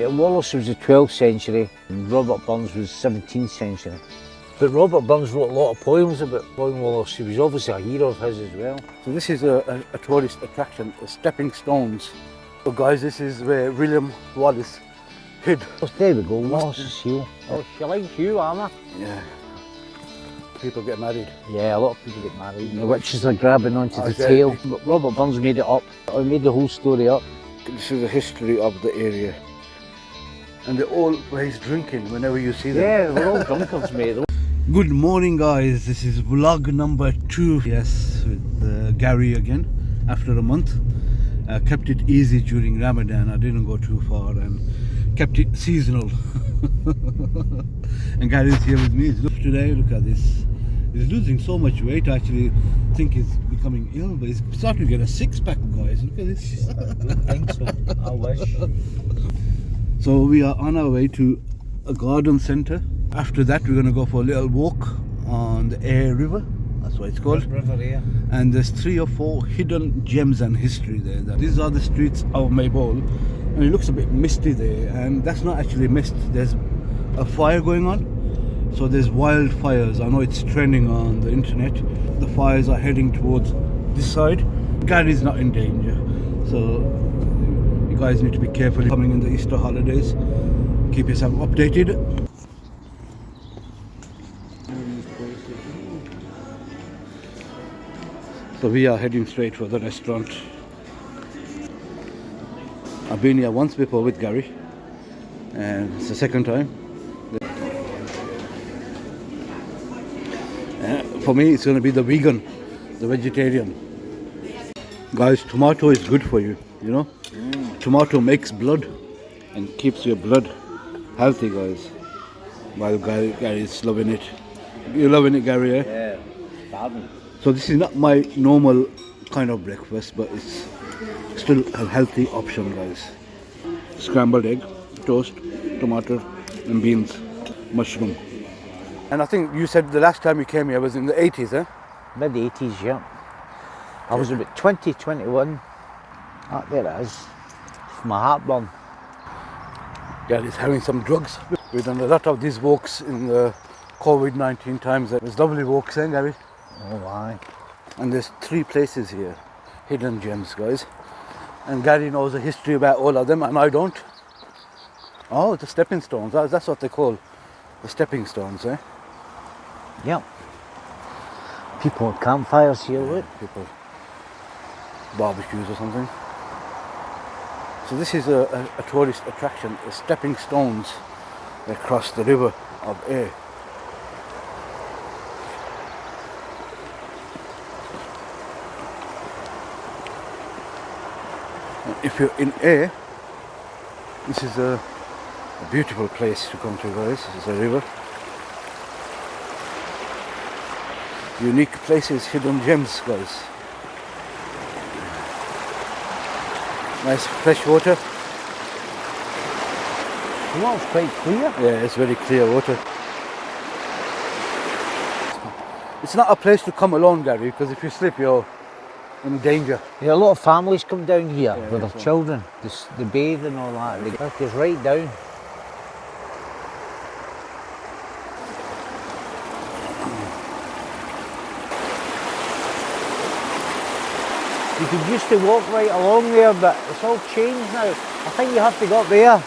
Yeah, Wallace was the 12th century and Robert Burns was 17th century. But Robert Burns wrote a lot of poems about William Wallace. He was obviously a hero of his as well. So this is a tourist attraction, stepping stones. So guys, this is where William Wallace hid. Oh, there we go, Wallace's heel. Oh, she likes you, Anna. Yeah. People get married. Yeah, a lot of people get married. The witches are grabbing onto the tail. But Robert Burns made it up. He made the whole story up. This is the history of the area. And they're always drinking whenever you see them. Yeah, we're all drunkards, mate. Good morning guys, this is vlog number 2. Yes, with Gary again, after a month. Kept it easy during Ramadan, I didn't go too far and kept it seasonal. And Gary's here with me. Look today, look at this. He's losing so much weight, I actually think he's becoming ill, but he's starting to get a six-pack, guys. Look at this. I don't think so, I wish. So we are on our way to a garden centre. After that we're going to go for a little walk on the Air River, that's what it's called. River Air. And there's 3 or 4 hidden gems and history there. These are the streets of Maybole, and it looks a bit misty there, and that's not actually mist, there's a fire going on. So there's wildfires, I know it's trending on the internet. The fires are heading towards this side. Gary's not in danger, so you guys need to be careful coming in the Easter holidays. Keep yourself updated. So we are heading straight for the restaurant. I've been here once before with Gary, and it's the second time. For me it's going to be the vegan, the vegetarian. Guys, tomato is good for you, you know. Tomato makes blood and keeps your blood healthy, guys. While Gary is loving it. You're loving it, Gary, eh? Yeah, starving. So this is not my normal kind of breakfast, but it's still a healthy option, guys. Scrambled egg, toast, tomato and beans, mushroom. And I think you said the last time you came here was in the 80s, eh? Mid-80s, yeah. I was about 20, 21. Ah, there it is. My heartburn. Gary's having some drugs. We've done a lot of these walks in the COVID-19 times. It was lovely walks, eh, Gary? Oh, aye. And there's 3 places here, hidden gems, guys. And Gary knows the history about all of them, and I don't. Oh, the stepping stones. That's what they call the stepping stones, eh? Yep. People at campfires here, look. People barbecues or something. So this is a tourist attraction, the stepping stones across the river of Air. If you're in Air, this is a beautiful place to come to, guys. This is a river. Unique places, hidden gems, guys. Nice fresh water. The water's quite clear. Yeah, it's very clear water. It's not a place to come alone, Gary, because if you slip, you're in danger. Yeah, a lot of families come down here with their so. children. They bathe and all that. They go right down. You could used to walk right along there, but it's all changed now. I think you have to go up there.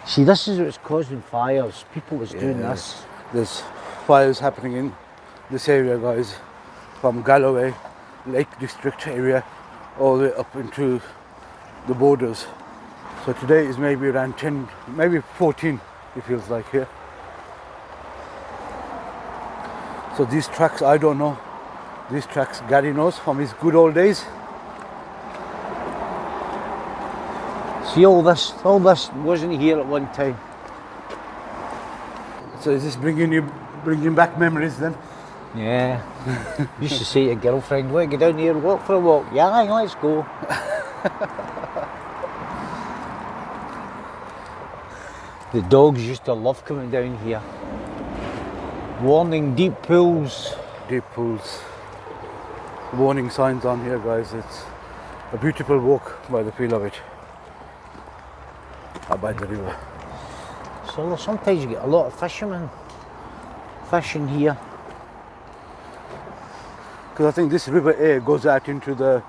See, this is what's causing fires. People was doing this. There's fires happening in this area, guys, from Galloway, Lake District area, all the way up into the borders. So today is maybe around 10, maybe 14, it feels like here. So these tracks, I don't know. These tracks Gary knows from his good old days. See, all this wasn't here at one time. So is this bringing back memories then? Yeah. Used to say to your girlfriend, "Want to go down here and walk for a walk?" "Yeah, aye, let's go." The dogs used to love coming down here. Warning, deep pools. Deep pools. warning signs on here, guys. It's a beautiful walk by the feel of it. By the river. So sometimes you get a lot of fishermen fishing here. Because I think this river A goes out into the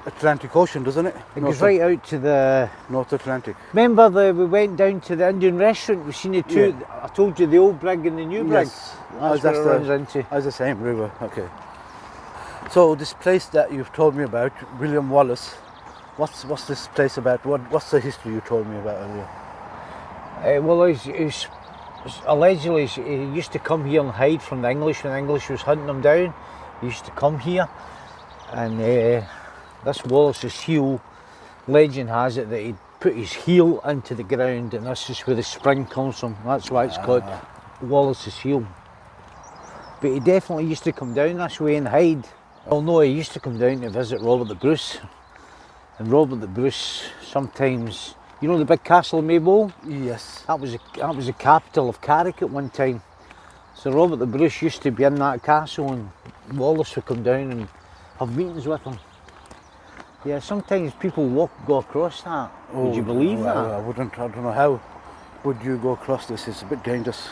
Atlantic Ocean, doesn't it? It goes right out to the North Atlantic. Remember we went down to the Indian restaurant, we've seen the two, Yeah. I told you the old brig and the new brig. Yes, That's what it runs into. That's the same river, okay. So this place that you've told me about, William Wallace, what's this place about? What's the history you told me about earlier? Well, he's allegedly he used to come here and hide from the English when the English was hunting him down. He used to come here, and this Wallace's heel, legend has it that he'd put his heel into the ground, and this is where the spring comes from. That's why it's called Wallace's heel. But he definitely used to come down this way and hide. Well, no, he used to come down to visit Robert the Bruce, and Robert the Bruce sometimes, you know the big castle of Maybole? Yes. That was the capital of Carrick at one time. So Robert the Bruce used to be in that castle, and Wallace would come down and have meetings with him. Yeah, sometimes people go across that. Would you believe that? I wouldn't. I don't know how would you go across this. It's a bit dangerous.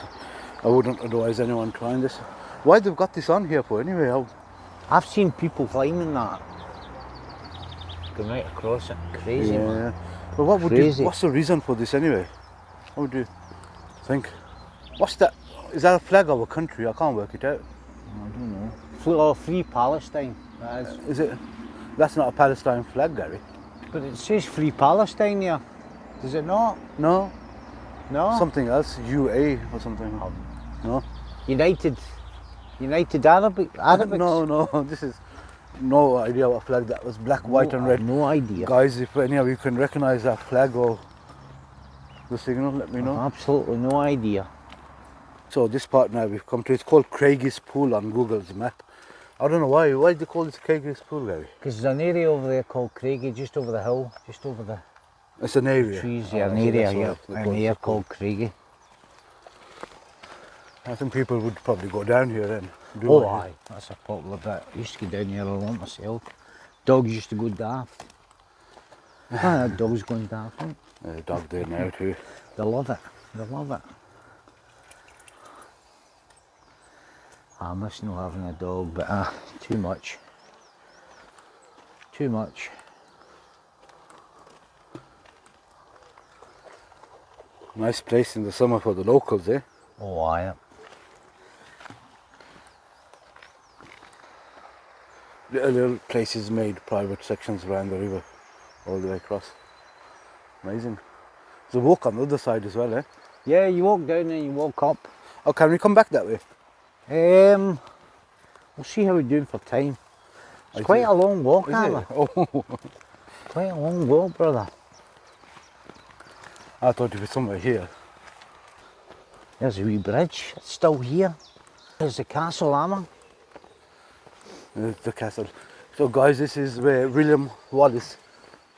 I wouldn't advise anyone trying this. Why they've got this on here for anyway? I've seen people climbing that, going right across it. Crazy, man. But what's the reason for this anyway? What would you think? What's that? Is that a flag of a country? I can't work it out. I don't know. Free Palestine. That is it? That's not a Palestine flag, Gary. But it says Free Palestine here. Does it not? No. No? Something else. UA or something. No. United Arabic. No. This is no idea what flag that was. Black, white, and red. No idea. Guys, if any of you can recognise that flag or the signal, let me know. Absolutely no idea. So this part now we've come to, it's called Craigie's Pool on Google's map. I don't know why do they call this Craigie's Pool, Gary? Because there's an area over there called Craigie, just over the hill, just over the It's an area? trees, yeah, an area here, an area called Craigie. I think people would probably go down here then. Aye, that's a popular bit. I used to go down here a lot myself. Dogs used to go daft. That dog's going daft, right? There's a dog there now too. They love it. I miss not having a dog, but too much. Nice place in the summer for the locals, eh? Oh, aye. Little places made, private sections around the river, all the way across. Amazing. There's a walk on the other side as well, eh? Yeah, you walk down and you walk up. Oh, can we come back that way? We'll see how we're doing for time. It's quite a long walk, isn't it? Oh. Quite a long walk, brother. I thought it was somewhere here. There's a wee bridge, it's still here. There's the castle, Amma. The castle. So guys, this is where William Wallace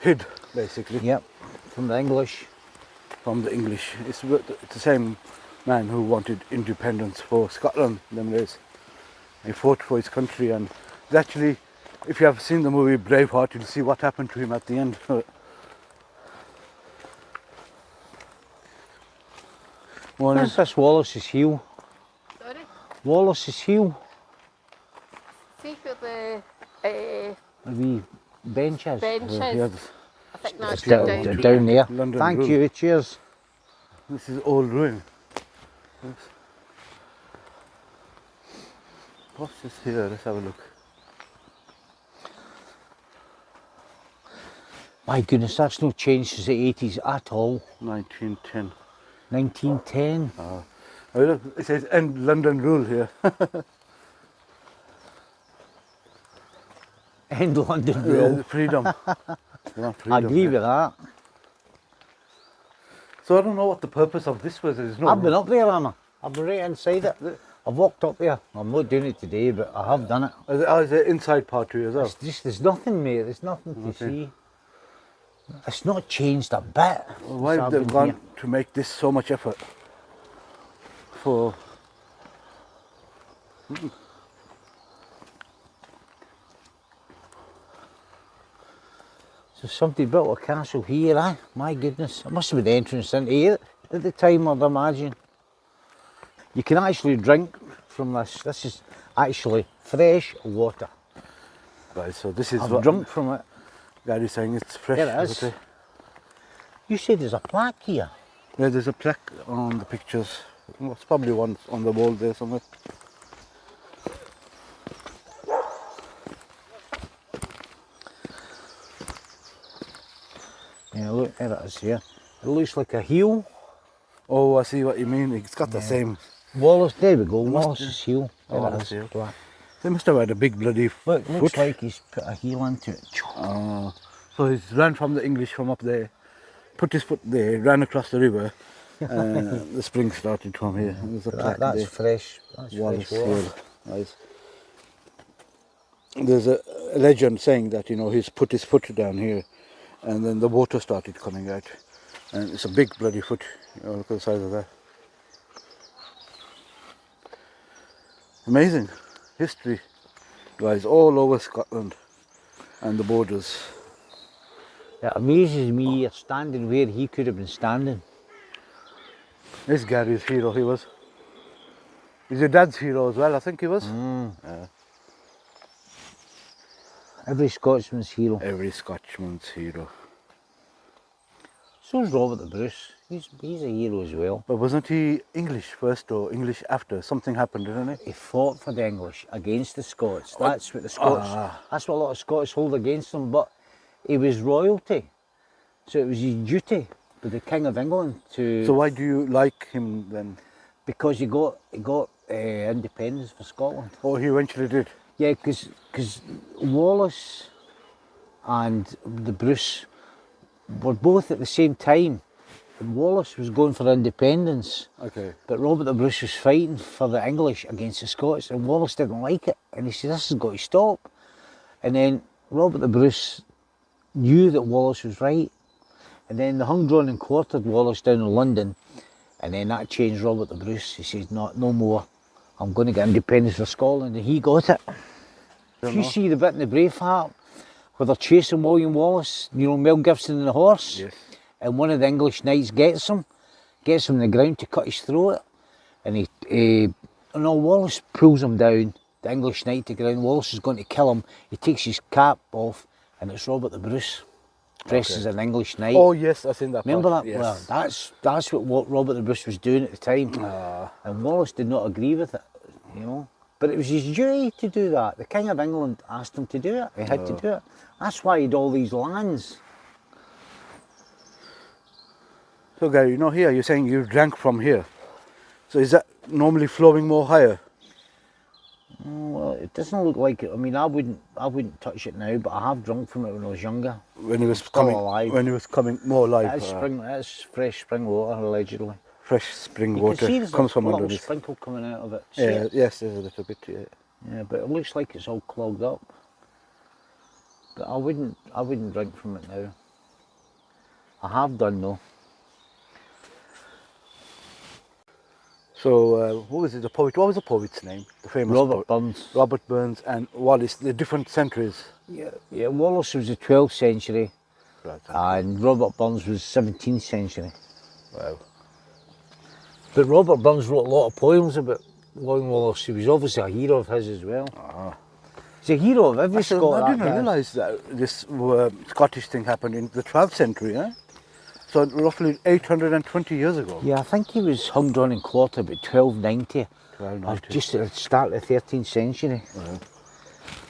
hid, basically. Yep, from the English. From the English. It's the same man who wanted independence for Scotland in them days. He fought for his country, and actually, if you have seen the movie Braveheart, you'll see what happened to him at the end. Where's this Wallace's heel? Sorry? Wallace's heel. See for The wee benches. benches. Yeah, I think that's Down, down. there. London Thank Road. you, cheers. this is old ruin. What's this here? Let's have a look. My goodness, that's no changed since the 80s at all. 1910. 1910. Oh, look, it says end London rule here. End London Yeah, Rule. freedom. They want I freedom, agree yeah. with that. So I don't know what the purpose of this was. There's no. I've been up there, Anna. I've been right inside it. I've walked up there. I'm not doing it today, but I have done it. Is the inside part too as well? It's just, there's nothing, mate. There's nothing to see. It's not changed a bit. Why since have I've they been gone here. to make this so much effort? For. So somebody built a castle here, eh? My goodness. It must have been the entrance into here at the time, I'd imagine. You can actually drink from this. This is actually fresh water. Right, so this is I've what drunk from it. Gary's saying, it's fresh There it is. water. You said there's a plaque here. Yeah, there's a plaque on the pictures. It's probably one on the wall there somewhere. Yeah, look, there it is here. It looks like a heel. Oh, I see what you mean. It's got the same. Wallace, there we go, must- Wallace's heel. There Wallace it is. heel. Black. They must have had a big bloody Look, looks foot. like he's put a heel into it. So he's ran from the English from up there, put his foot there, ran across the river, and the spring started from here. There's a plaque That's there. fresh. That's Wallace fresh water. heel. Nice. There's a legend saying that, you know, he's put his foot down here and then the water started coming out. And it's a big bloody foot, you know, look at the size of that. Amazing history, guys, all over Scotland and the borders. It amazes me you're standing where he could have been standing. This Gary's hero, he was. He's your dad's hero as well, I think he was. Yeah. Every Scotsman's hero. Every Scotchman's hero. So's Robert the Bruce. He's a hero as well. But wasn't he English first or English after? Something happened, didn't he? He fought for the English against the Scots. That's what the Scots. That's what a lot of Scots hold against him. But he was royalty, so it was his duty to the King of England to. So why do you like him then? Because he got independence for Scotland. Oh, he eventually did. Yeah, because Wallace and the Bruce were both at the same time. Wallace was going for independence, Okay. but Robert the Bruce was fighting for the English against the Scots, and Wallace didn't like it, and he said, this has got to stop. And then Robert the Bruce knew that Wallace was right, and then they hung, drawn and quartered Wallace down in London, and then that changed Robert the Bruce. He said, no more, I'm going to get independence for Scotland, and he got it. If you see the bit in the Braveheart where they're chasing William Wallace, you know, Mel Gibson and the horse, Yes. and one of the English knights gets him on the ground to cut his throat, and Wallace pulls him down, the English knight to the ground. Wallace is going to kill him. He takes his cap off, and it's Robert the Bruce, dressed as an English knight. Oh yes, I've seen that. Remember part. that? Yes. Well, that's what Robert the Bruce was doing at the time, and Wallace did not agree with it, you know. But it was his duty to do that. The King of England asked him to do it. He had to do it. That's why he had all these lands. So Gary, you know, here you're saying you drank from here. So is that normally flowing more higher? Well, it doesn't look like it. I mean, I wouldn't touch it now, but I have drunk from it when I was younger. When he was Still coming, alive. when he was coming more alive. That's fresh spring water, allegedly. Fresh spring You water can see there's comes a from little underneath. sprinkle coming out of it. See Yeah, it? yes, there's a little bit. Yeah. Yeah, but it looks like it's all clogged up. But I wouldn't drink from it now. I have done though. So what was it? The poet? What was the poet's name? The famous Robert poet. Burns. Robert Burns and Wallace. The different centuries. Yeah, Wallace was the 12th century, Right. and Robert Burns was 17th century. Wow. But Robert Burns wrote a lot of poems about William Wallace. He was obviously a hero of his as well. He's a hero of every Scot. I didn't realise that this Scottish thing happened in the 12th century, eh? So roughly 820 years ago. Yeah, I think he was hung, drawn and quartered about 1290. 1290. Just at the start of the 13th century.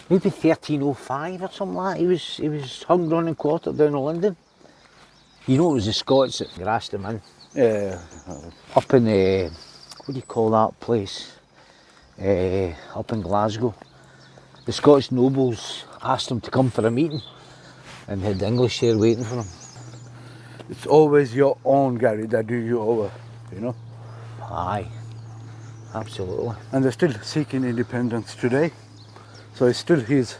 Maybe 1305 or something like that. He was hung, drawn and quartered down in London. You know, it was the Scots that grassed him in. Yeah. Up in, what do you call that place? Up in Glasgow. The Scottish nobles asked him to come for a meeting, and had the English there waiting for him. It's always your own, Gary, that do you over, you know? Aye, absolutely. And they're still seeking independence today. So it's still his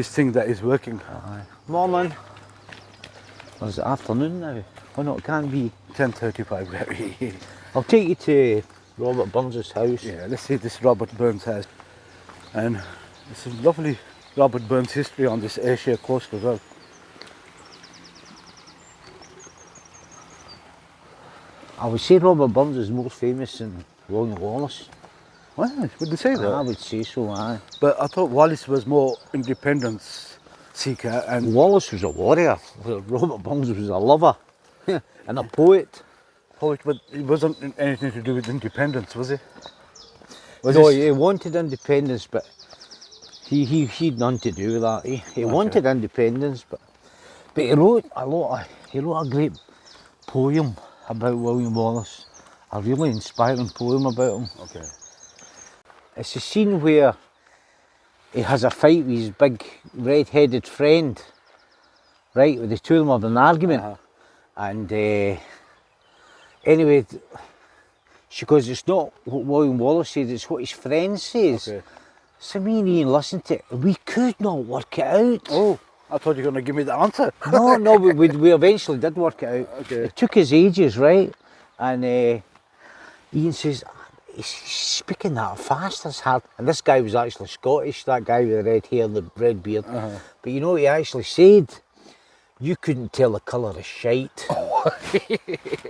thing that is working. Aye. Morning. Well, is it afternoon now? Oh no, it can't be. 10:35, Gary. I'll take you to Robert Burns' house. Yeah, let's see this Robert Burns house. And it's a lovely Robert Burns' history on this Ayrshire coast as well. I would say Robert Burns is more famous than William Wallace. Well, would they say that? I would say so, aye. But I thought Wallace was more independence seeker and Wallace was a warrior, while Robert Burns was a lover and a poet. poet, but it wasn't anything to do with independence, was it? No, he wanted independence, but he'd none to do with that. He wanted independence, but he wrote a great poem about William Wallace, a really inspiring poem about him. Okay. It's a scene where he has a fight with his big red-headed friend, right? The two of them have an argument, and anyway, she goes, it's not what William Wallace said, it's what his friend says. Okay. So me and Ian listened to it. We could not work it out. Oh, I thought you were going to give me the answer. No, we eventually did work it out. Okay. It took us ages, right? And Ian says, he's speaking that fast, that's hard. And this guy was actually Scottish, that guy with the red hair, the red beard. But you know what he actually said? You couldn't tell the colour of shite.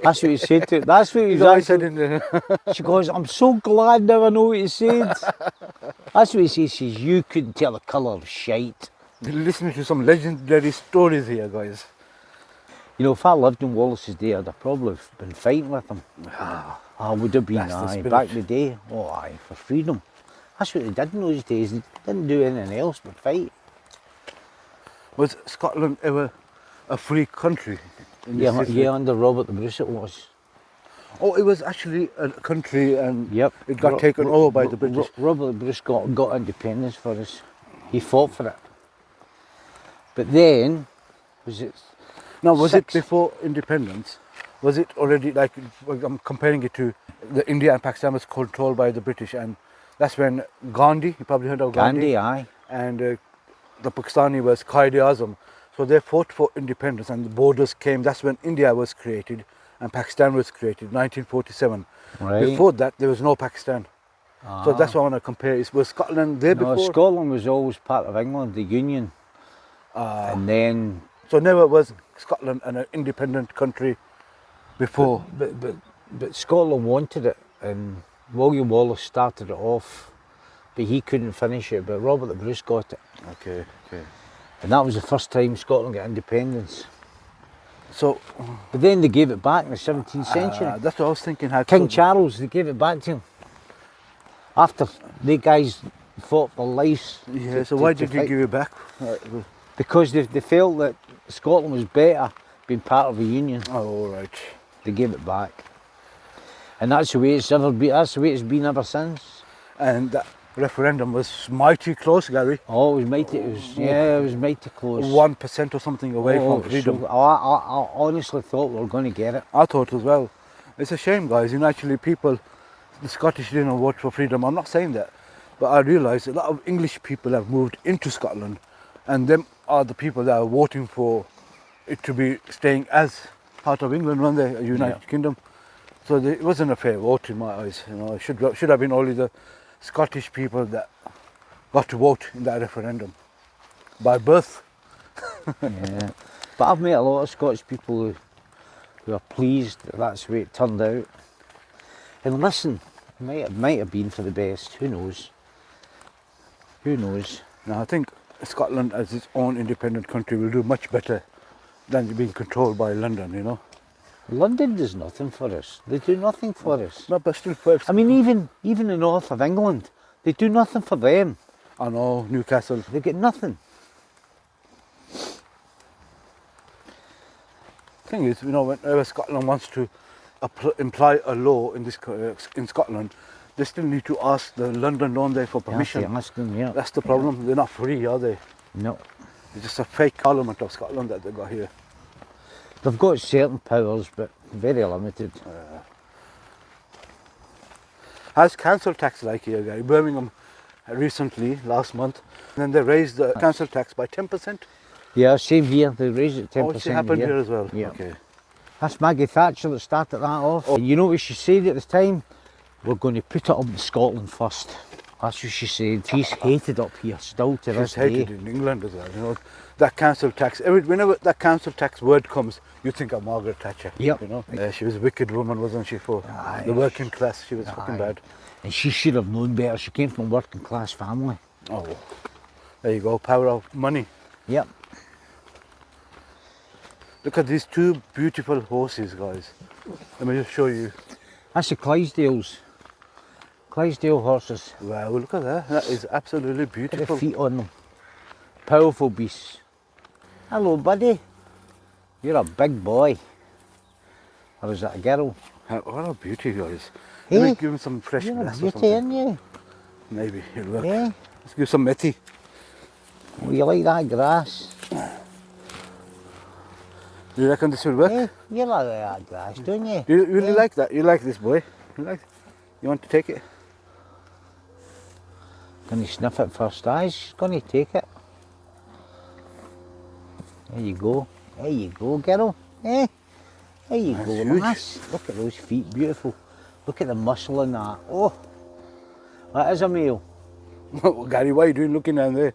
That's what he said to it. That's what he was actually said in the She goes, I'm so glad now I know what he said. That's what he says, you couldn't tell the colour of shite. You're listening to some legendary stories here, guys. You know, if I lived in Wallace's day, I'd have probably been fighting with him. I would have been, That's the aye, spirit. back in the day. Oh, aye, for freedom. That's what they did in those days. They didn't do anything else but fight. Was Scotland ever a free country? In this history? Yeah, under Robert the Bruce it was. Oh, it was actually a country and Yep. it got taken over by the British. Robert the Bruce got independence for us. He fought for it. But then, was it Now, was six- it before independence? Was it already, like, I'm comparing it to the India and Pakistan was controlled by the British, and that's when Gandhi, you probably heard of Gandhi, aye. and the Pakistani was Quaid-e-Azam. So they fought for independence and the borders came. That's when India was created and Pakistan was created, 1947. Right. Before that, there was no Pakistan. So that's what I want to compare. Was Scotland there No, before? Scotland was always part of England, the Union. And then, So never was Scotland an independent country before. but Scotland wanted it, and William Wallace started it off, but he couldn't finish it, but Robert the Bruce got it. Okay, okay. And that was the first time Scotland got independence. So But then they gave it back in the 17th century. that's what I was thinking. How King Charles, they gave it back to him. After the guys fought for lives. Yeah. So why did you give it back? Because they felt that Scotland was better being part of a union. Oh, all right. They gave it back. And that's the way it's ever been. That's the way it's been ever since. And that referendum was mighty close, Gary. Oh, it was mighty. It was mighty close. 1% or something away from freedom. So, I honestly thought we were going to get it. I thought as well. It's a shame, guys. You know, actually, people, the Scottish didn't vote for freedom. I'm not saying that, but I realise a lot of English people have moved into Scotland, and them are the people that are voting for it to be staying as part of England when they're a United Kingdom. So it wasn't a fair vote in my eyes. You know, it should have been only the Scottish people that got to vote in that referendum by birth. Yeah. But I've met a lot of Scottish people who are pleased that that's the way it turned out. And listen, it might have been for the best. Who knows? Who knows? Now I think Scotland as its own independent country will do much better than being controlled by London, you know. London does nothing for us. They do nothing for us. No, but still first. I mean, even the north of England, they do nothing for them. I know, Newcastle. They get nothing. Thing is, you know, whenever Scotland wants to imply a law in in Scotland, they still need to ask the London, don't they, for permission. You have to ask them, yeah. That's the problem. They're not free, are they? No. It's just a fake Parliament of Scotland that they got here. They've got certain powers, but very limited. How's council tax like here, guy? Birmingham recently, last month, and then they raised the council tax by 10%. Yeah, same here. They raised it 10%. Oh, it happened here as well. Yeah. Okay. That's Maggie Thatcher that started that off. And you know what she said at the time? We're going to put it up in Scotland first. That's what she said. She's hated up here still to this She's hated day. in England as well. You know, that council tax. Whenever that council tax word comes, you think of Margaret Thatcher. Yep. You know, she was a wicked woman, wasn't she? For Aye. the working class, she was fucking Aye. bad. And she should have known better. She came from a working class family. Oh, there you go. Power of money. Yep. Look at these two beautiful horses, guys. Let me just show you. That's the Clydesdales. Clydesdale horses. Wow, look at that. That is absolutely Look at the beautiful. feet on them. Powerful beasts. Hello, buddy. You're a big boy. Or is that a girl? What a beauty, guys. Hey, Let me give him some fresh You're a grass or beauty, something. aren't you? Maybe it'll work. Yeah. Let's give some methi. Oh, you like that grass? Do you reckon this will work? Yeah, you like that grass, don't you? Do you really Yeah. like that? You like this, boy? You want to take it? Can you sniff it first? Aye, she's going to take it. There you go. There you go, girl. Eh? There you That's go, huge. lass. Look at those feet, beautiful. Look at the muscle in that. Oh, that is a male. Gary, what are you doing looking down there?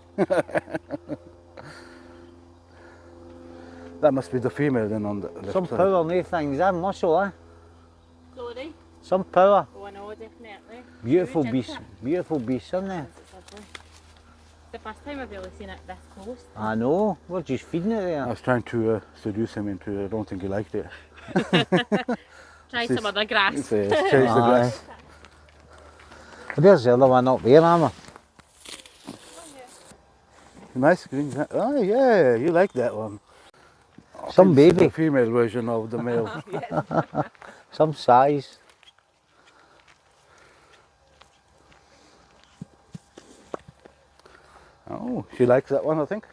That must be the female then on the left Some side. power in these things, that muscle, eh? Sorry. Some power. Oh, I know, definitely. Beautiful Huge, beast. isn't it? Beautiful beast, isn't it? It's lovely. The first time I've really seen it this close. I know. We're just feeding it I there. was trying to seduce him into, I don't think he liked it. Try some other grass. It's, change the grass. There's the other one up there, Emma. Nice green grass. Oh yeah, you like that one. Some It's baby. the female version of the male. Some size. Oh, she likes that one, I think.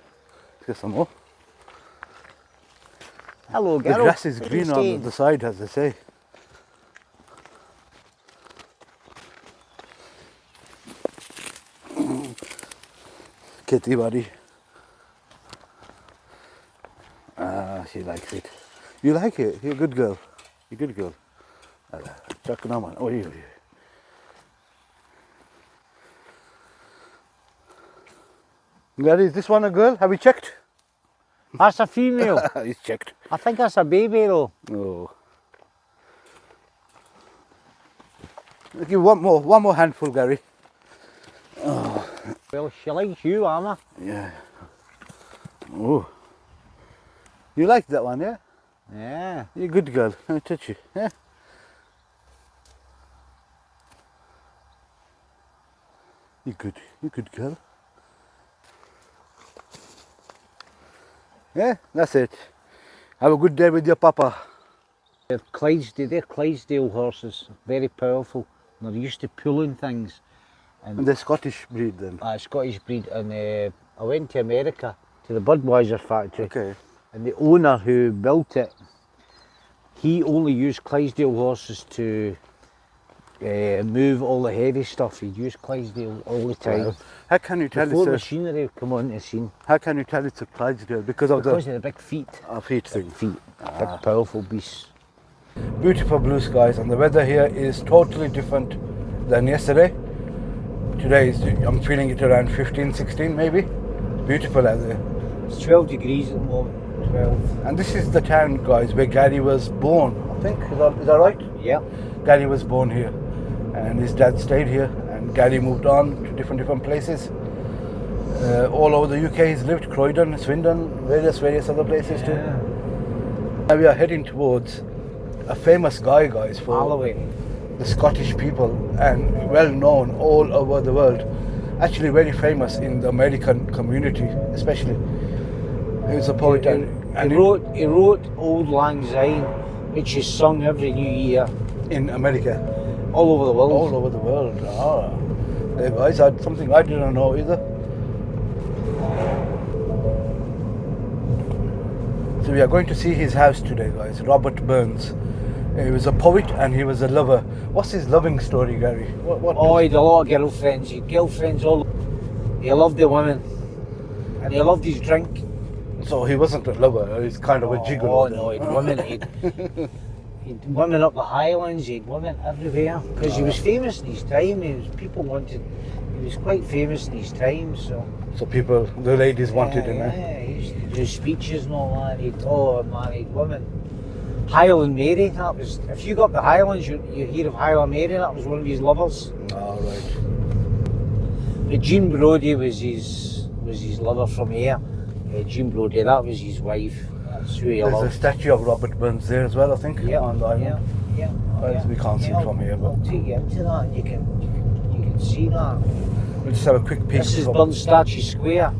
Let's get some more. Hello, The girl. grass is Where are you green on staying? the side, as they say. Kitty buddy. Ah, she likes it. You like it? You're a good girl. You're a good girl. Chuck naman. Oh, yeah. Gary, is this one a girl? Have you checked? That's a female. He's checked. I think that's a baby though. Oh. I'll give one more handful, Gary. Well, she likes you, Emma. Yeah. Oh. You like that one, yeah? Yeah. You're a good girl. Let me touch you. Yeah. You're good. You're a good girl. Yeah, that's it. Have a good day with your papa. They're Clydesdale horses, very powerful. They're used to pulling things. And the Scottish breed then. Scottish breed, and I went to America to the Budweiser factory, Okay. and the owner who built it, he only used Clydesdale horses to move all the heavy stuff. He'd use Clydesdale all the time. Wow. How can you tell Before it's machinery would come on the scene, how can you tell it's a Clydesdale? Because of because of the big feet. the feet thing. Feet, big powerful beasts. Beautiful blue skies, and the weather here is totally different than yesterday. Today is, I'm feeling it around 15, 16 maybe. Beautiful out there. It's 12 degrees at the moment. 12. And this is the town, guys, where Gary was born, I think. Is that right? Yeah. Gary was born here, and his dad stayed here, and Gary moved on to different places. All over the UK he's lived, Croydon, Swindon, various other places too. Now we are heading towards a famous guy, guys, for Holloway. the Scottish people, and well known all over the world. Actually very famous in the American community, especially. He was a poet, and He wrote Old Lang Syne, which is sung every New Year in America, all over the world. all over the world. Ah, there, guys, had something I didn't know either. So we are going to see his house today, guys. Robert Burns. He was a poet and he was a lover. What's his loving story, Gary? What Oh, he had a lot of girlfriends. He had girlfriends all. He loved the women, and he loved his drink. So he wasn't a lover. He's kind of a gigolo. Oh no, he'd women. He'd women up the Highlands, he'd women everywhere, because he was famous in his time. He was quite famous in his time, so. So people, the ladies wanted him, eh? Yeah, he used to do speeches and all that. He'd married women. Highland Mary, that was, if you go up the Highlands, you hear of Highland Mary, that was one of his lovers. Oh, right. But Jean Brodie was his lover from here. Jean Brodie, that was his wife. That's who he There's loved. a statue of Robert Burns there as well, I think, on the island. Yeah. Well, we can't see it from here, but I'll take you into that, and you can see that. we'll just have a quick peek. This is Burns Statue Square.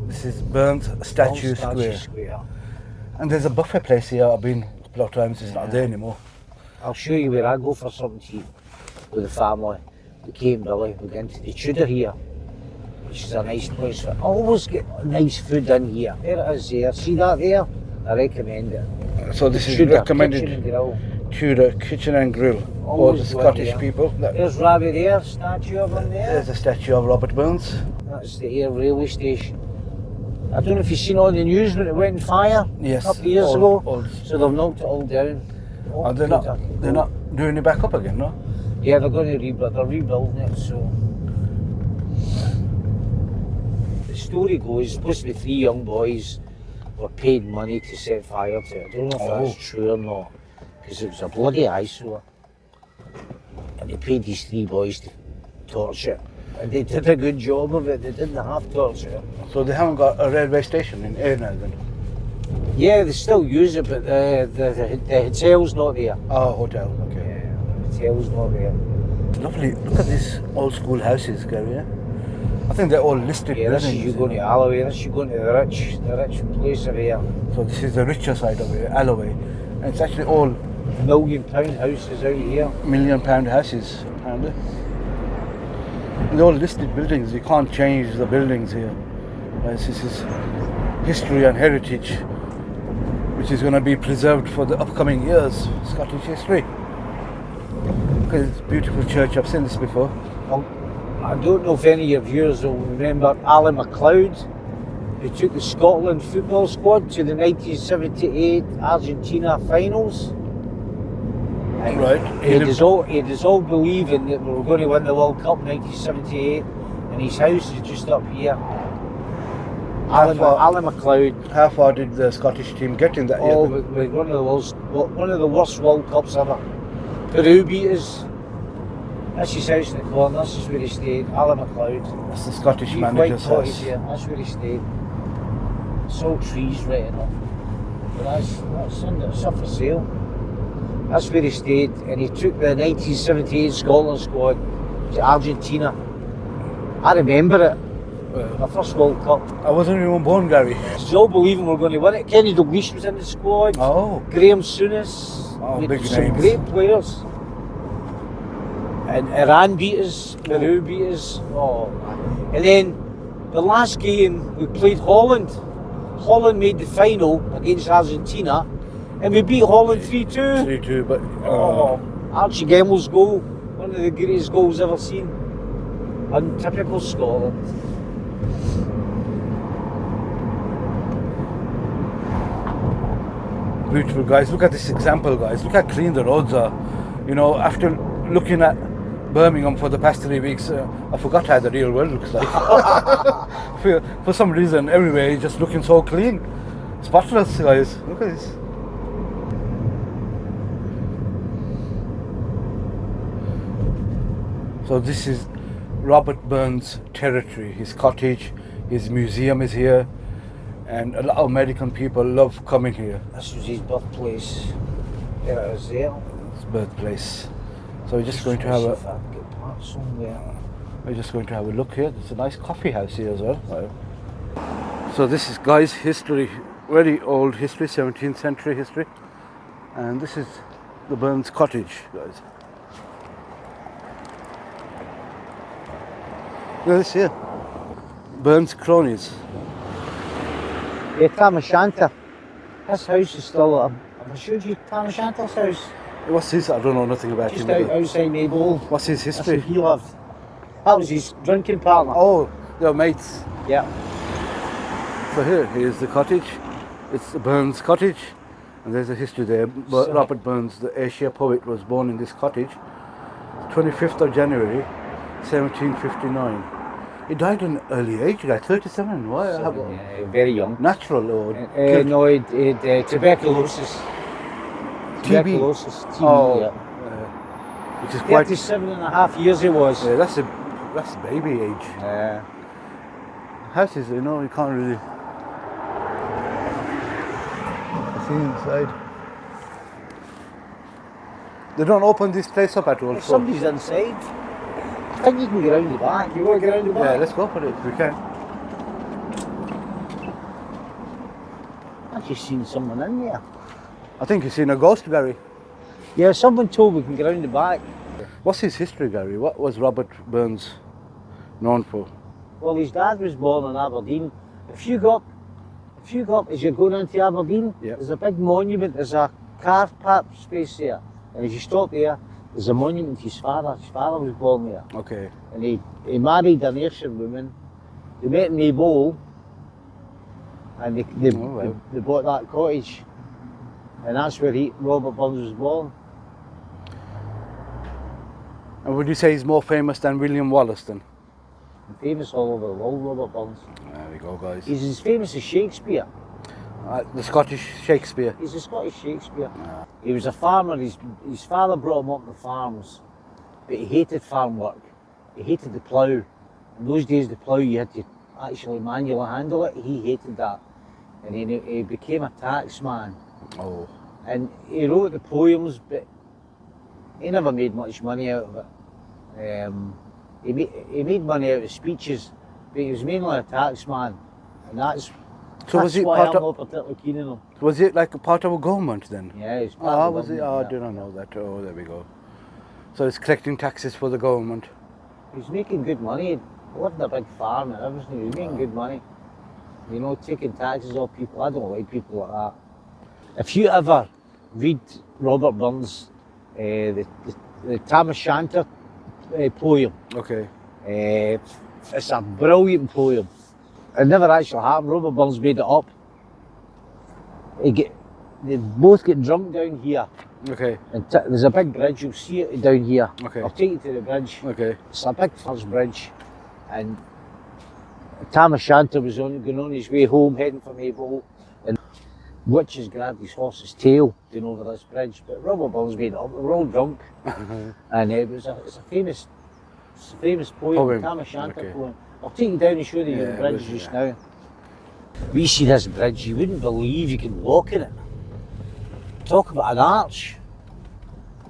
This is Burns Statue Burns Square. And there's a buffet place here. I've been a couple of times. It's not there anymore. I'll show you where I go for something to eat with the family. We came, Billy. We get into the Tudor here, which is a nice place. I always get nice food in here. There it is there. See that there? I recommend it. So this is Tudor recommended Kitchen and Grill. Tudor Kitchen and Grill. All Always the go in Scottish there. people. There's Rabbit there, statue of him there. There's a statue of Robert Burns. That's the Ayr railway station. I don't know if you've seen on the news when it went on fire Yes. a couple of years Old- ago. old- So they've knocked it all down. Oh, they're not doing it back up again, no? Yeah, they're going to rebuild. They're rebuilding it. So the story goes, it's supposed to be 3 young boys were paid money to set fire to it. I don't know if that's true or not, because it was a bloody eyesore. And they paid these 3 boys to torch it. And they did a good job of it. They didn't have torture it. So they haven't got a railway station in Ayr now then? Yeah, they still use it, but the hotel's not there. Oh, hotel, okay. Yeah, the hotel's not there. Lovely. Look at these old school houses, Gary. Yeah? I think they're all listed Yeah, this is buildings. you going to Alloway, this is you going to the rich place of here. So this is the richer side of it, Alloway. And it's actually all £1 million houses out here. £1 million houses, apparently. They're all listed buildings. You can't change the buildings here. This is history and heritage, which is going to be preserved for the upcoming years. Scottish history. Look at this beautiful church. I've seen this before. Well, I don't know if any of your viewers will remember Alan MacLeod, who took the Scotland football squad to the 1978 Argentina finals. And Right. He had us all believing that we were going to win the World Cup in 1978, and his house is just up here. Alan MacLeod. How far did the Scottish team get in that year? With one of the worst World Cups ever. Peru beat us. That's his house in the corner. This is where he stayed. Alan MacLeod. That's the Scottish Chief manager's White Cottage house. here. That's where he stayed. It's all trees right enough. But that's up for sale. That's where he stayed, and he took the 1978 Scotland squad to Argentina. I remember it. My first World Cup. I wasn't even born, Gary. Still believing we're going to win it. Kenny Dalglish was in the squad. Oh. Graham Souness. Oh, We big had some names. great players. And Iran beat us, Peru beat us. Oh, man. And then the last game we played Holland. Holland made the final against Argentina, and we beat Holland 3-2. 3-2, but Archie Gemmell's goal, one of the greatest goals ever seen. Untypical Scotland. beautiful, guys. Look at this example, guys. Look how clean the roads are. You know, after looking at Birmingham for the past 3 weeks, I forgot how the real world looks like. for some reason, everywhere is just looking so clean. Spotless, guys. Look at this. So this is Robert Burns' territory. His cottage, his museum is here, and a lot of American people love coming here. This was his birthplace. There it is there. His birthplace. So we're just going to have If a I can get parked somewhere. look here. There's a nice coffee house here as well. So this is, guys, history, very old history, 17th century history, and this is the Burns cottage, guys. Look at this here, Burns cronies. Yeah, Tam O'Shanter. This house is still. Have I showed you Tam O'Shanter's house? What's his? I don't know nothing about Just him. outside Maybole. What's his That's where history? he lived. That was his drinking partner. Oh, they're mates. Yeah. So here's the cottage. It's the Burns cottage, And there's a history there. Robert Burns, the Asia poet, was born in this cottage, 25th of January, 1759. He died at an early age, like 37. Why? Very young. Natural or No, tuberculosis. TB. Tuberculosis. TB, Oh, yeah. Which is quite. 37.5 years it was. Yeah, that's baby age. Houses, you know, you can't really see inside. They don't open this place up at all. If somebody's inside, I think you can get around the back. You want to get around the back? Yeah, let's go for it if we can. I've just seen someone in there. I think you've seen a ghost, Gary. Yeah, someone told me we can get around the back. What's his history, Gary? What was Robert Burns known for? Well, his dad was born in Aberdeen. If you go up as you're going into Aberdeen, there's a big monument, there's a car park space there. And as you stop there, there's a monument to his father. His father was born there. Okay. And he married an Ayrshire woman. They met in Maybole, and they bought that cottage. And that's where Robert Burns was born. And would you say he's more famous than William Wallace then? Famous all over the world, Robert Burns. There we go, guys. He's as famous as Shakespeare. The Scottish Shakespeare. He's a Scottish Shakespeare. He was a farmer. His father brought him up on the farms, but he hated farm work. He hated the plough. In those days, the plough, you had to actually manually handle it. He hated that. And he became a taxman. Oh. And he wrote the poems, but he never made much money out of it. He made money out of speeches, but he was mainly a taxman. And that's why I'm not particularly keen on him. Was it like a part of a government then? Yeah, it's part of the was it? government, I didn't know that. Oh, there we go. So it's collecting taxes for the government. He's making good money. He lived in a big farm and everything. He was making good money. You know, taking taxes off people. I don't like people like that. If you ever read Robert Burns, the Tam O'Shanter poem. Okay. It's a brilliant poem. It never actually happened. Robert Burns made it up. They both get drunk down here. Okay. And there's a big bridge. You'll see it down here. Okay. I'll take you to the bridge. Okay. It's a big first bridge, and Tam O'Shanter was going on his way home, heading for Maybole, and witches grabbed his horse's tail going over this bridge. But Robert Burns made it up. They were all drunk, and it's a famous poem, Tam O'Shanter poem. I'll take you down and show you the bridge just now. We see this bridge, you wouldn't believe you can walk in it. Talk about an arch.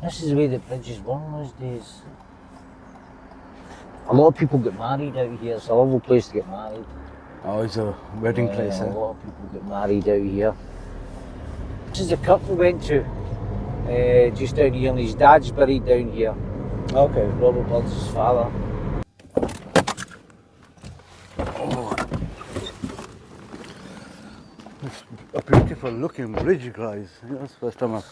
This is the way the bridges were in those days. A lot of people get married out here. It's a lovely place to get married. Oh, it's a wedding place, A lot of people get married out here. This is the kirk we went to, just down here, and his dad's buried down here. Okay. Robert Burns' father. A beautiful looking bridge, guys. That's the first time I've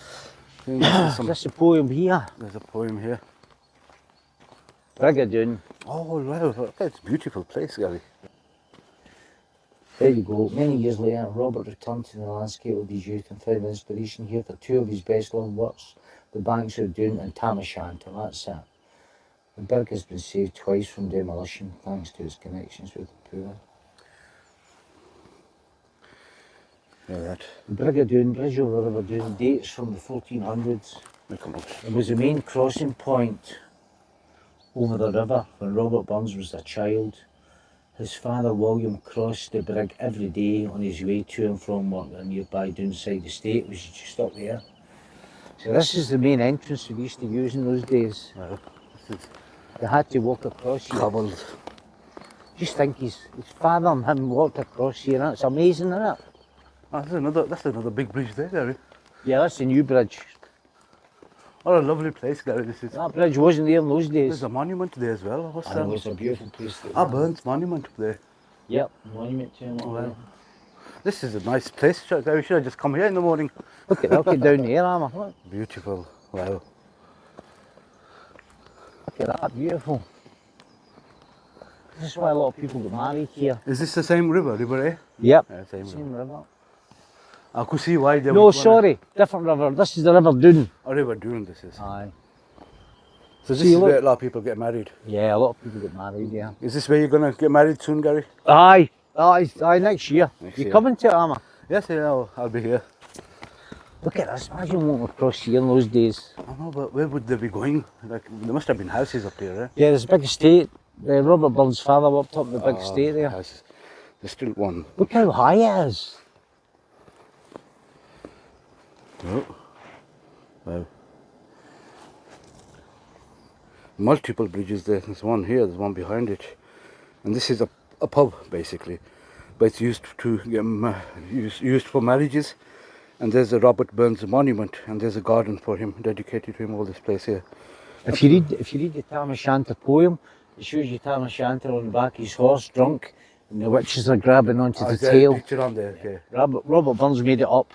seen this. There's a poem here. There's a poem here. Brigadoon. Oh wow, that's a beautiful place, Gary. There you go. Many years later, Robert returned to the landscape of his youth and found inspiration here for two of his best-known works, The Banks of Doon and Tam O'Shanter. That's it. The burg has been saved twice from demolition thanks to its connections with the poor. Yeah, that. The Brigadoon, Bridge over the River Doon, dates from the 1400s. It was the main crossing point over the river when Robert Burns was a child. His father William crossed the brig every day on his way to and from work at a nearby Doonside estate, which is just up there. So this is the main entrance we used to use in those days. Well, they had to walk across here. Cobbled. Just think his father and him walked across here. That's amazing, isn't it? Oh, that's another big bridge there, Gary. Yeah, that's the new bridge. What a lovely place, Gary, this is. That bridge wasn't there in those days. There's a monument there as well. What's that? It's a beautiful place. Burns Monument up there. Yep, monument to him. Oh, wow. This is a nice place. We should have just come here in the morning. Look at down here, Amma. Look. Beautiful. Wow. Look at that, beautiful. This is why a lot of people get married here. Is this the same river, River A? Yep. Yeah, same river. I could see why they No, would wanna- sorry, different river. This is the River Doon. Oh, they were doing this. Aye. So this See, is look. where a lot of people get married. Yeah, a lot of people get married, yeah. Is this where you're going to get married soon, Gary? Aye, aye, next year. Next You year. coming to it, Amma? Yes, yeah, I'll be here. Look at this, imagine walking across here in those days. I know, but where would they be going? Like, there must have been houses up there, eh? Yeah, there's a big estate. Robert Burns' father worked up in the big estate there. Houses. There's still one. Look how high it is. Oh. Wow. Multiple bridges there. There's one here, there's one behind it. And this is a pub, basically. But it's used to get used for marriages. And there's a Robert Burns monument, and there's a garden for him, dedicated to him, all this place here. If you read the Tam O'Shanter poem, it shows you Tam O'Shanter on the back of his horse, drunk, and the witches are grabbing onto the Is there a tail. picture on there, okay. Robert Burns made it up.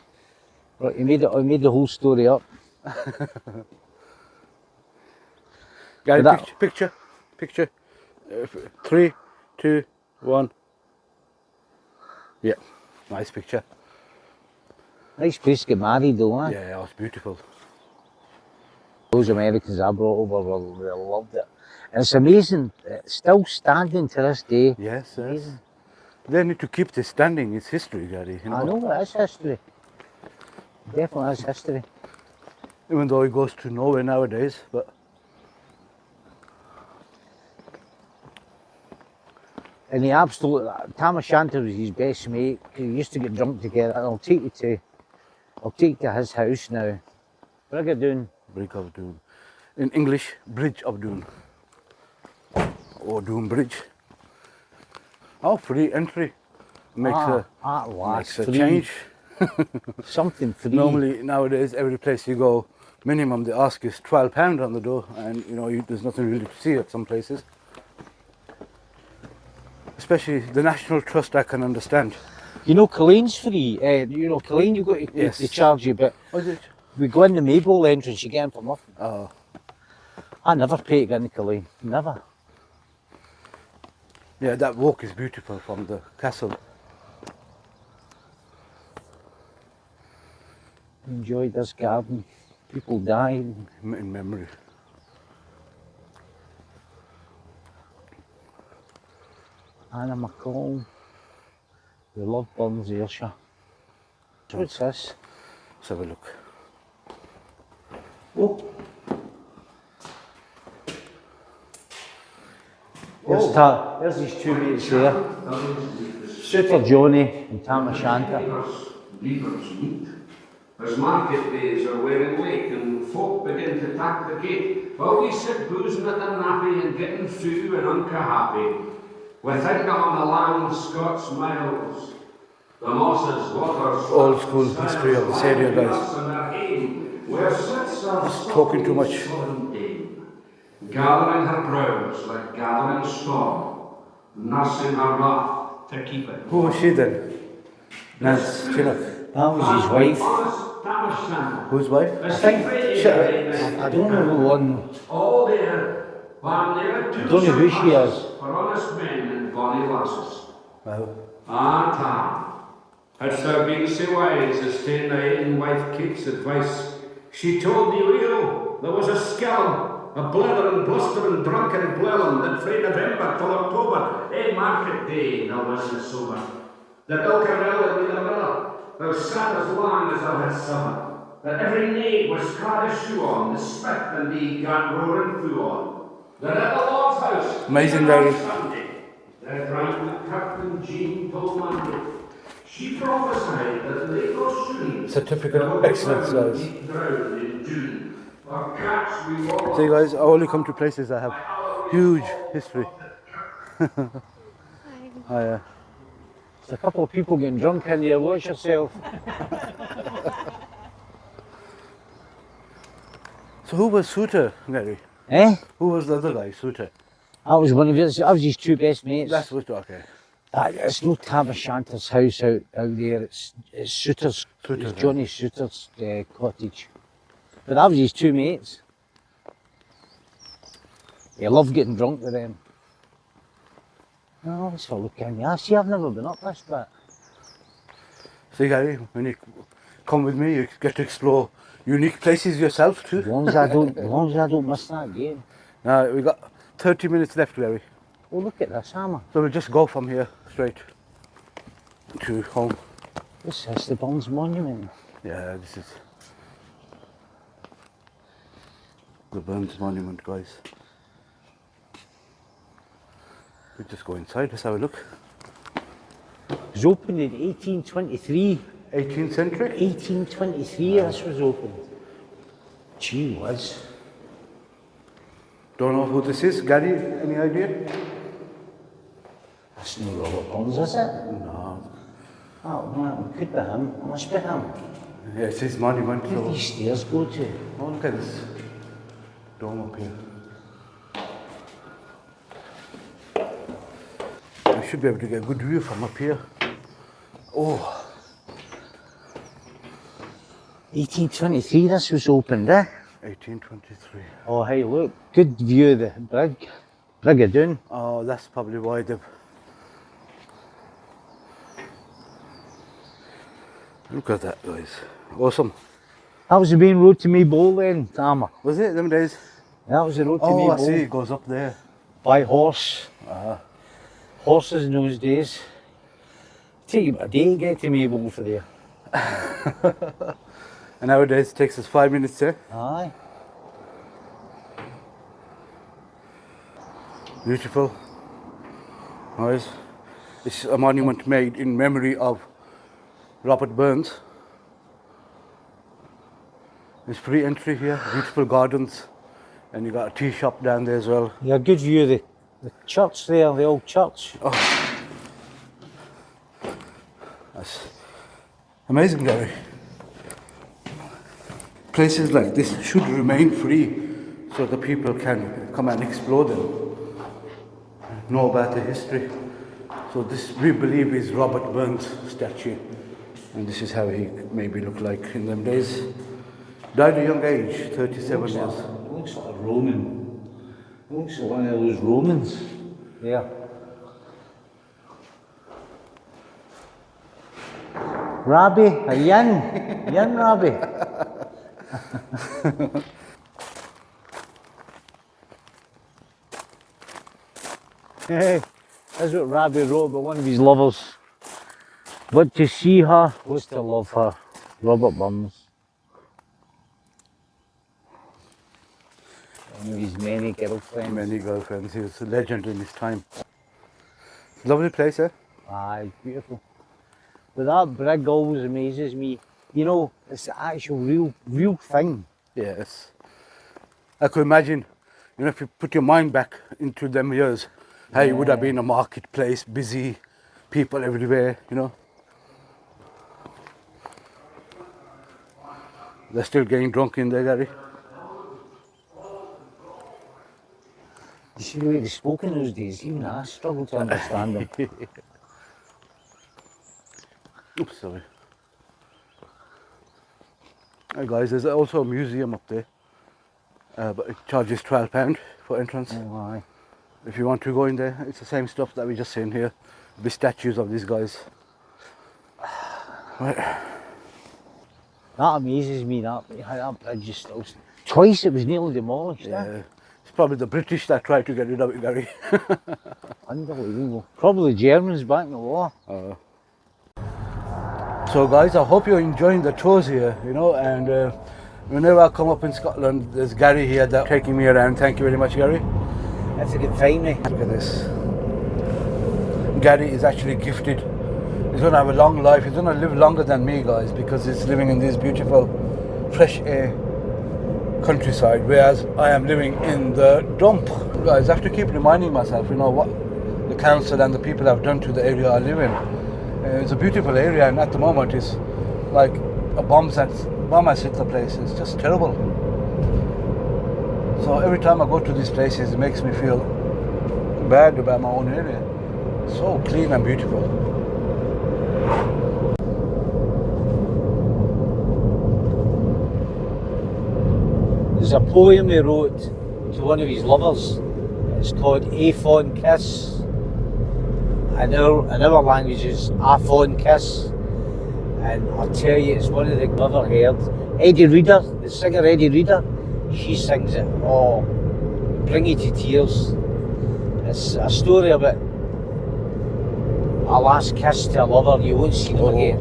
Right, he made the whole story up. Gary, But that- picture. 3, 2, 1. Yeah, nice picture. Nice place to get married though, eh? Yeah, it's beautiful. Those Americans I brought over, they loved it. And it's amazing, it's still standing to this day. Yes, yes. Amazing. They need to keep this standing. It's history, Gary. You know? I know, it is history. Definitely is history. Even though it goes to nowhere nowadays, but And the absolute, Tam O'Shanter was his best mate. He used to get drunk together. And I'll take you to his house now. What are you doing? Bridge of Doon. In English, Bridge of Doon. Or Doon Bridge. Oh, free entry. Makes Makes a change. Something free. Normally, nowadays, every place you go, minimum they ask is £12 on the door, and you know, there's nothing really to see at some places. Especially the National Trust, I can understand. You know, Killeen's free. Killeen, you got to Yes. they charge you, but Was it? we go in the Maybole entrance, you get in for nothing. Oh, I never pay to get into Killeen. Never. yeah, that walk is beautiful from the castle. Enjoyed this garden. People dying. In memory. Anna McCall. We love Burns Ayrshire. What's this? Let's have a look. Oh. There's these two mates there. Suitor Johnny and Tam O'Shanter. Beavers meet. As market days are wearing late and folk begin to tack the gate, while we sit boozing at the nappy and getting through and unca happy. We think on the land Scots miles, the mosses, waters, Old school history of this area, guys. Where sits our Talking too much. dame, gathering her brows like gathering storm, nursing her wrath to keep it. Who was she then? Nance Chinook. That was his wife. Whose wife? I don't know the one. All there, while never I don't know who she is. for honest men and bonny lasses. Well, Ah, Tam, hadst thou been so wise as to thy ain wife Kate's advice, she told thee weel there was a skellum, a blithering, blustering, drunken blellum that frae November till October, market day, thou wasn't sober. That ilka rel in the middle, thou sat as long as thou had summer. That every knave was clad a shoe on, the spit and thee gat roaring foo on. That at the Lord's house, Amazing, on Larry. Sunday, there drank with Captain Jean till Monday. She prophesied that late or soon, certificate of excellence, guys. drowned in June. For cats we walk see, guys, I only come to places that have huge history. Hi. There's a couple of people getting drunk in here. Watch yourself. So who was Suitor, Gary? Eh? Who was the other guy, Suitor? I was one of his. I was his two best mates. That's what, okay. It's no Tam O'Shanter's house out there. It's Suitor's. Suitor's, It's Johnny Suitor's cottage. But that was his two mates. He loved getting drunk with them. Oh, let's have a look in here. See, I've never been up this bit. See, Gary, when you come with me, you get to explore unique places yourself too. As long as I don't miss that game. Now we got 30 minutes left, Gary. Oh, look at this hammer. So we'll just go from here straight to home. This is the Burns Monument. Yeah, this is the Burns Monument, guys. We'll just go inside, let's have a look. It was opened in 1823. 18th century? 1823 this was opened. Gee whiz. Don't know who this is, Gary, any idea? That's no Robert Burns, is it? No. Oh, no, it could be him. It must be him. Yeah, it's his monument. Where do these stairs go to? Oh, look at this dome up here. I should be able to get a good view from up here. Oh. 1823 this was opened, eh? 1823. Oh, hey, look. Good view of the brig. Brig of Doon. Oh, that's probably why they've... Look at that, guys. Awesome. That was the main road to Maybole then, Tama. Was it them days? That was the road to Oh, Maybole. I see. It goes up there. By horse. Horses in those days. Take you about a day to get to Maybole for there. And nowadays it takes us 5 minutes there. Aye. Beautiful. Nice. It's a monument made in memory of Robert Burns. There's free entry here, beautiful gardens, and you got a tea shop down there as well. Yeah, good view of the church there, the old church. Oh. That's amazing, Gary. Places like this should remain free so the people can come and explore them, know about the history. So this, we believe, is Robert Burns' statue, and this is how he maybe looked like in them days. Died at a young age, 37 years. Looks like a Roman. Looks like one of those Romans. Yeah. Rabbi, a yin. Yin Rabbi. Hey, that's what Rabbi wrote about one of his lovers. But to see her was to love her. Robert Burns. One of his many girlfriends. Many girlfriends. He was a legend in his time. Lovely place, eh? Aye, beautiful. But that brig always amazes me. You know, it's the actual real thing. Yes. I could imagine, you know, if you put your mind back into them years, how it would have been a marketplace, busy, people everywhere, you know. They're still getting drunk in there, Gary. You see the way they spoke in those days, even I struggle to understand them. Oops, sorry. Hey guys, there's also a museum up there, but it charges £12 for entrance. Oh, aye. If you want to go in there, it's the same stuff that we just seen here, the statues of these guys. Right. That amazes me, that bridge is still... Twice it was nearly demolished, Yeah. eh? It's probably the British that tried to get rid of it, Gary. Unbelievable. Probably Germans back in the war. So guys, I hope you're enjoying the tours here, you know, and whenever I come up in Scotland, there's Gary here that's taking me around. Thank you very much, Gary. If you can find me. Look at this. Gary is actually gifted. He's going to have a long life. He's going to live longer than me, guys, because he's living in this beautiful, fresh air countryside, whereas I am living in the dump. Guys, I have to keep reminding myself, you know, what the council and the people have done to the area I live in. It's a beautiful area, and at the moment it's like a bomb has hit the place. It's just terrible. So every time I go to these places, it makes me feel bad about my own area. So clean and beautiful. There's a poem he wrote to one of his lovers. It's called A Fond Kiss. In our language is A Fond Kiss. And I'll tell you, it's one of the I've ever heard. Eddie Reader, the singer Eddie Reader, she sings it. Oh, bring you to tears. It's a story about a last kiss to a lover. You won't see them again.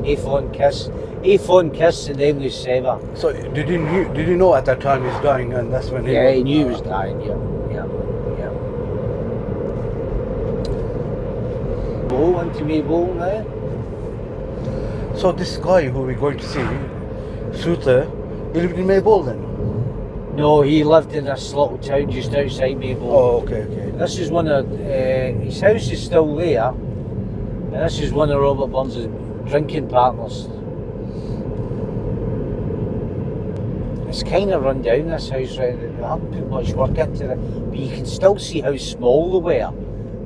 A fond kiss. A fond kiss and then we sever. So did you know at that time he's dying, and that's when he knew he was dying. Yeah. Go into Maybole now. So this guy who we're going to see, Suter, he lived in Maybole then? No, he lived in this little town just outside Maybole. Oh, okay. This is one of his house is still there, and this is one of Robert Burns' drinking partners. It's kind of run down, this house, right? They haven't put much work into it, but you can still see how small they were.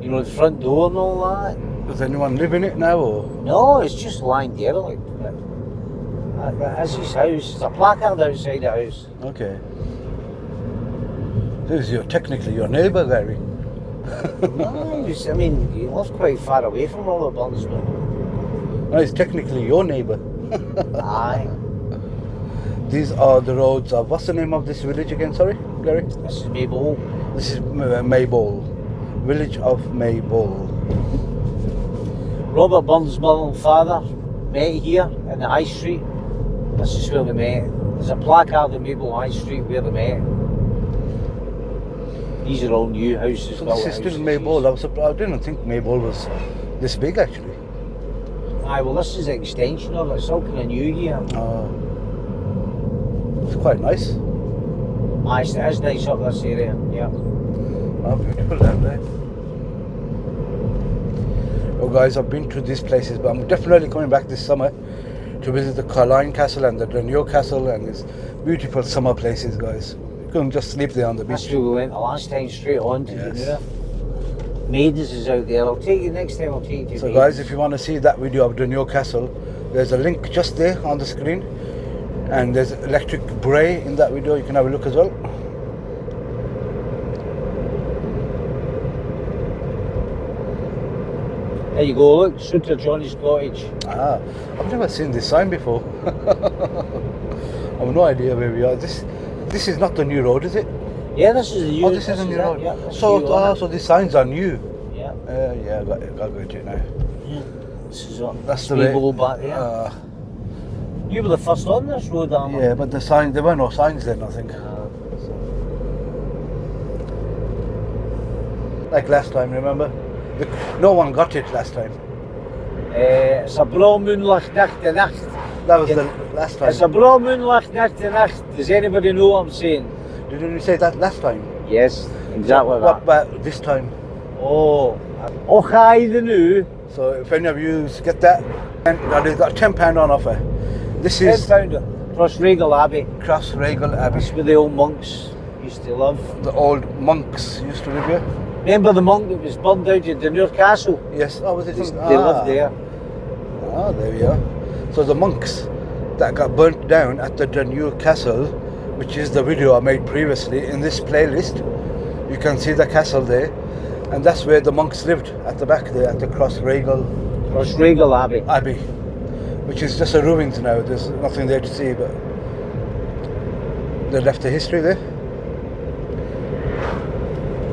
You know, the front door and all that. Does anyone live in it now, or? No, it's just lying derelict. That's his house. There's a placard outside the house. Okay. This is technically your neighbour, Gary. No, I mean, he lives quite far away from Robert Burns, but... No, he's technically your neighbour. Aye. These are the roads of, what's the name of this village again, sorry, Gary? This is Maybole. This is Maybole. Village of Maybole. Robert Burns' mother and father met here in the High Street. This is where they met. There's a placard in Maybole High Street where they met. These are all new houses. So this is still Maybole. I didn't think Maybole was this big actually. Aye, well this is an extension of it. It's all kind of new here. It's quite nice. Aye, it is nice up this area, yeah. Oh, beautiful down there. Well guys, I've been to these places, but I'm definitely coming back this summer to visit the Carline Castle and the Dunio Castle and these beautiful summer places, guys. You couldn't just sleep there on the That's beach. where we went the last time, straight on to the north. Maidens is out there. I'll take you next time. I'll take you to So Maidens. guys, if you want to see that video of Dunio Castle, there's a link just there on the screen, and there's electric bray in that video. You can have a look as well. There you go, look, Suter Johnny's cottage. Ah, I've never seen this sign before. I've no idea where we are. This is not the new road, is it? Yeah, this is the new. Oh, this is the new road. Yeah, so these signs are new. Yeah. Yeah, I got to it now. Yeah. This is what. That's the way. Maybole back there. You were the first on this road, Armand. Yeah, but there were no signs then, I think. Like last time, remember? No one got it last time. It's a blauw moonlicht nacht to nacht. That was the last time. It's a blauw moonlicht nacht to nacht. Does anybody know what I'm saying? Didn't you say that last time? Yes, exactly What that. about this time? Oh, ga je er nu? So if any of you get that, and they've got £10 on offer. This is £10 Cross Regal Abbey. Cross Regal Abbey. That's where the old monks used to live. The old monks used to live here. Remember the monk that was burned out at the Dunure Castle? Yes. Oh, was it? They lived there. Ah, there we are. So the monks that got burnt down at the Dunure Castle, which is the video I made previously in this playlist, you can see the castle there, and that's where the monks lived, at the back there, at the Cross Regal Abbey. Abbey, which is just a ruins now. There's nothing there to see, but they left the history there.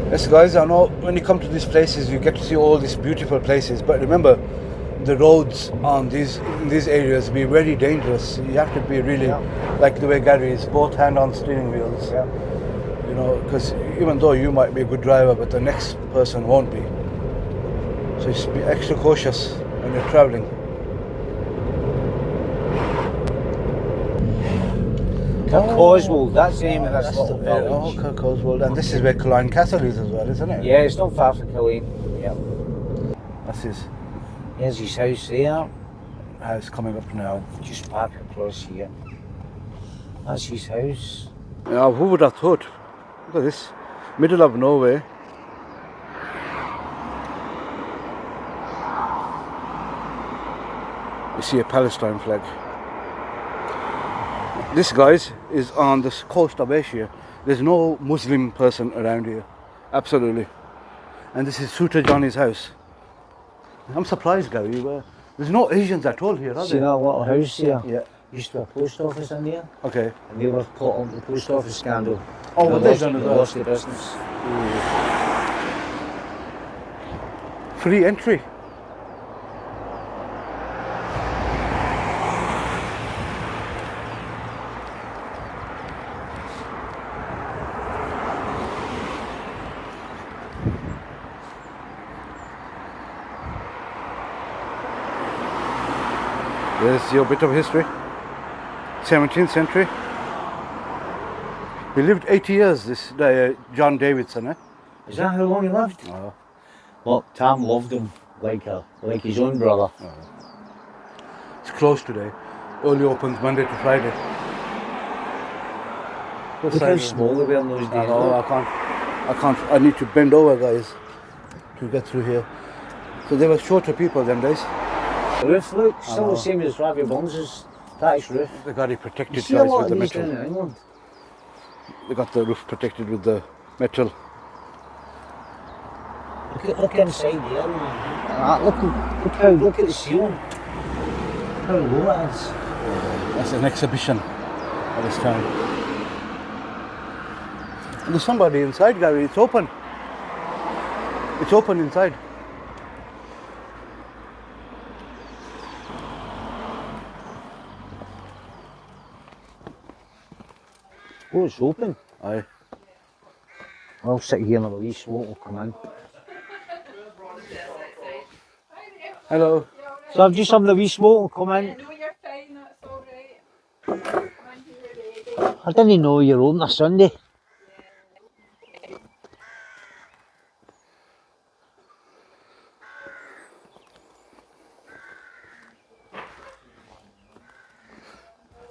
Yes guys, I know when you come to these places you get to see all these beautiful places, but remember the roads on in these areas be very dangerous. You have to be really, like the way Gary is, both hand on steering wheels. Yeah. You know, because even though you might be a good driver, but the next person won't be. So just be extra cautious when you're traveling. Coswold, that's the name of this little village. Oh, Coswold, and this is where Carline Castle is as well, isn't it? Yeah, it's not far from Killeen. Yeah. That's his There's his house there. house coming up now. Just park across here. That's his house. Yeah, who would have thought? Look at this, middle of nowhere. You see a Palestine flag. This, guys, is on the coast of Asia. There's no Muslim person around here, absolutely. And this is Suter Johnny's house. I'm surprised, Gary. There's no Asians at all here, are See there? that little house here? Yeah. Used to be a post office in there, Okay. and they were caught on the post office scandal. Oh, were they done as well? lost the business. Free entry. There's your bit of history. 17th century. He lived 80 years, this John Davidson, eh? Is that how long he lived? Oh. Look, Tam loved him like his own brother. It's closed today. Only opens Monday to Friday. Look how small they were in those days. I know, I can't. I need to bend over, guys, to get through here. So they were shorter people them days. The roof, look, still the same as Ravi Burns' thatch roof. They got it You protected, see a guys, lot with the of these metal. down in England. They got the roof protected with the metal. Look inside there, man. Look at the ceiling. How low it is. That's an exhibition at this time. And there's somebody inside, Gary. It's open. It's open inside. Oh, it's open. Aye. I'll sit here and a wee smoke will come in. Hello. So I've just having a wee smoke will come in. No, you're fine, that's all right. Come on, you're ready. I didn't know you're open on Sunday.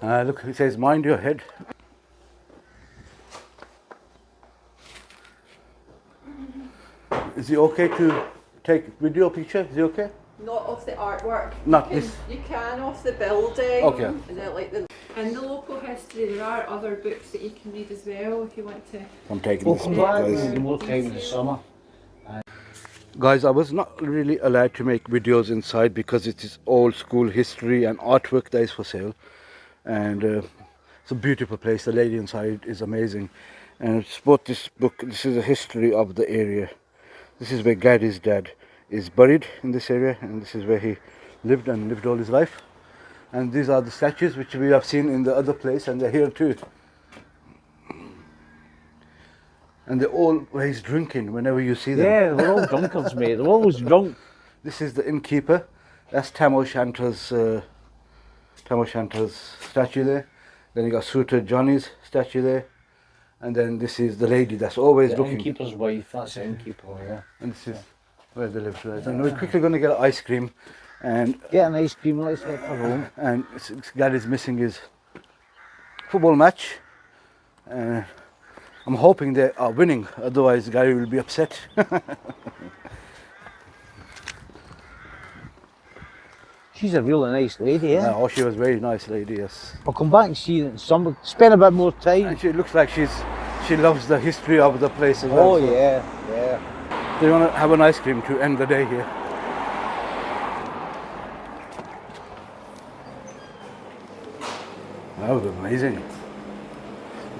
Look, it says mind your head. Is it okay to take video picture? Is it okay? Not off the artwork. Not you this. can, You can off the building. Okay. Is it like the in the local history? There are other books that you can read as well if you want to. I'm taking We'll this come book, back guys. more time in the summer. Guys, I was not really allowed to make videos inside because it is old school history and artwork that is for sale. And it's a beautiful place. The lady inside is amazing. And I bought this book. This is a history of the area. This is where Gaddy's dad is buried in this area, and this is where he lived all his life. And these are the statues which we have seen in the other place, and they're here too. And they're always drinking whenever you see them. Yeah, they're all drunkards, mate. They're always drunk. This is the innkeeper. That's Tam O'Shanter's statue there. Then you got Suitor Johnny's statue there. And then this is the lady that's always The looking. innkeeper's wife, that's the innkeeper, yeah. And this is where they live. Right? And we're quickly going to get ice cream. And Get an ice cream, let's get for home. and Gary's missing his football match. I'm hoping they are winning, otherwise Gary will be upset. She's a really nice lady, yeah? Oh, she was a very nice lady, yes. I'll come back and see it in summer. Spend a bit more time. And she looks like she loves the history of the place as well. Oh, so yeah. They want to have an ice cream to end the day here. That was amazing.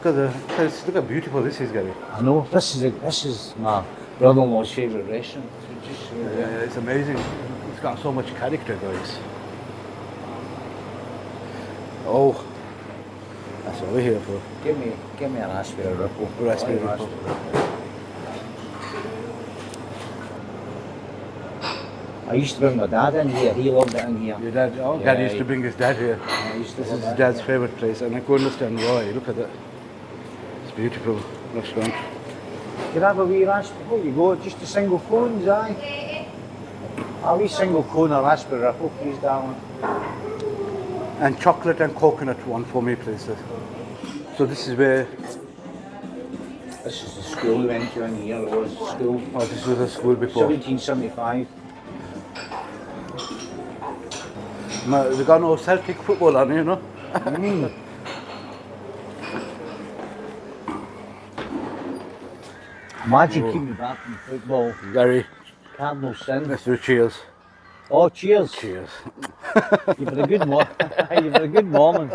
Look how beautiful this is, Gary. I know. This is my brother-in-law's favourite restaurant. Yeah, it's amazing. It's got so much character, guys. Oh, that's what we're here for. Give me a raspberry ripple. Raspberry I like ripple. I used to bring my dad in here. He loved it in here. Your dad, Yeah, Gary used to bring his dad here. I used to This love is his it. dad's favourite place, and I could understand why. Look at that. It's a beautiful restaurant. Can I have a wee raspberry? What you got? Just a single cones, aye? A wee single cone of raspberry ripple, please, darling. And chocolate and coconut one for me, please. So this is where, This is the school we went to in here. It was school. oh, this was a school before. 1775. They got no Celtic football on, you know. Imagine keeping me back from football. Gary, Cardinal sin. let's do cheers. Oh, cheers. Cheers. You've had a good you've had a good morning.